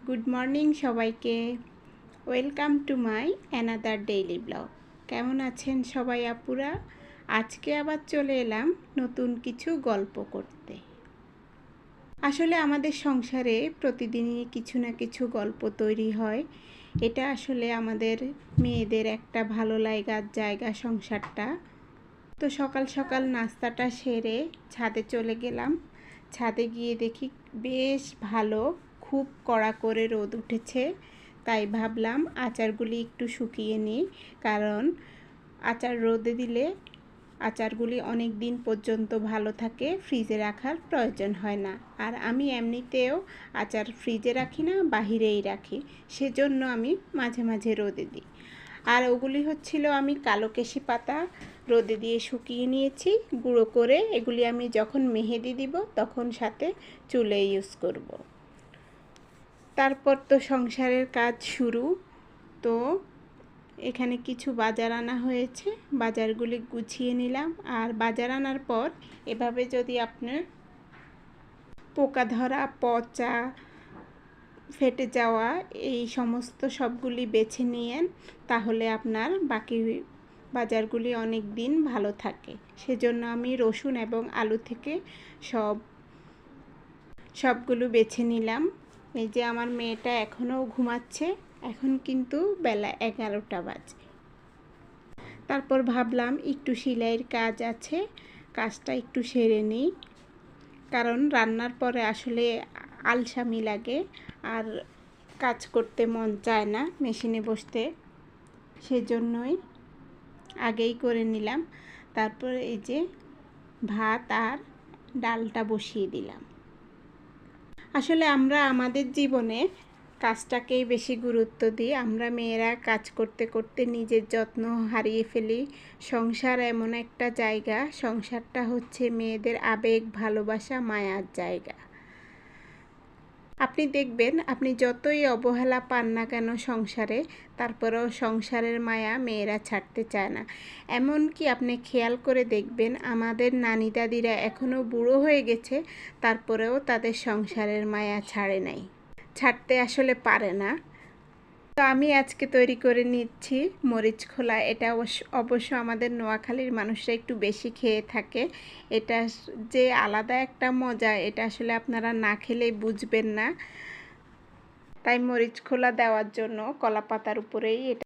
Good morning সবাইকে। Welcome to my another daily blog. কেমন আছেন সবাই আপুরা? আজকে আবার চলে এলাম নতুন কিছু গল্প করতে। আসলে আমাদের সংসারে প্রতিদিনই কিছু না কিছু গল্প তৈরি হয়। এটা আসলে আমাদের মেয়েদের একটা ভালো লাগার জায়গা সংসারটা। তো সকাল সকাল নাস্তাটা সেরে ছাদে চলে গেলাম। ছাদে গিয়ে দেখি বেশ ভালো, খুব কড়া করে রোদ উঠেছে। তাই ভাবলাম আচারগুলি একটু শুকিয়ে নিই, কারণ আচার রোদে দিলে আচারগুলি অনেক দিন পর্যন্ত ভালো থাকে, ফ্রিজে রাখার প্রয়োজন হয় না। আর আমি এমনিতেও আচার ফ্রিজে রাখি না, বাহিরেই রাখি, সেজন্য আমি মাঝে মাঝে রোদে দিই। আর ওগুলি হচ্ছিল আমি কালোকেশি পাতা রোদে দিয়ে শুকিয়ে নিয়েছি গুঁড়ো করে। এগুলি আমি যখন মেহেদি দিব তখন সাথে চুলে ইউজ করব। তারপর তো সংসারের কাজ শুরু। তো এখানে কিছু বাজার আনা হয়েছে, বাজারগুলি গুছিয়ে নিলাম। আর বাজার আনার পর এভাবে যদি আপনার পোকা ধরা, পচা, ফেটে যাওয়া এই সমস্ত সবগুলি বেছে নিয়েন, তাহলে আপনার বাকি বাজারগুলি অনেক দিন ভালো থাকে। সেজন্য আমি রসুন এবং আলু থেকে সবগুলো বেছে নিলাম। এই যে আমার মেয়েটা এখনও ঘুমাচ্ছে, এখন কিন্তু বেলা 11টা বাজে। তারপর ভাবলাম একটু সেলাইয়ের কাজ আছে, কাজটা একটু সেরে নিই, কারণ রান্নার পরে আসলে আলসামি লাগে আর কাজ করতে মন চায় না মেশিনে বসতে, সেজন্যই আগেই করে নিলাম। তারপর এই যে ভাত আর ডালটা বসিয়ে দিলাম। আসলে আমরা আমাদের জীবনে কাজটাকেই বেশি গুরুত্ব দিই। আমরা মেয়েরা কাজ করতে করতে নিজের যত্ন হারিয়ে ফেলি। সংসার এমন একটা জায়গা, সংসারটা হচ্ছে মেয়েদের আবেগ, ভালোবাসা, মায়ার জায়গা। আপনি দেখবেন, আপনি যতই অবহেলা পান না কেন সংসারে, তারপরেও সংসারের মায়া মেয়েরা ছাড়তে চায় না। এমনকি আপনি খেয়াল করে দেখবেন, আমাদের নানি দাদিরা এখনও বুড়ো হয়ে গেছে, তারপরেও তাদের সংসারের মায়া ছাড়ে নাই, ছাড়তে আসলে পারে না। তো আমি আজকে তৈরি করে নিচ্ছি মরিচ খোলা। এটা অবশ্য আমাদের নোয়াখালীর মানুষরা একটু বেশি খেয়ে থাকে। এটা যে আলাদা একটা মজা, এটা আসলে আপনারা না খেলেই বুঝবেন না। তাই মরিচ খোলা দেওয়ার জন্য কলা পাতার উপরেই এটা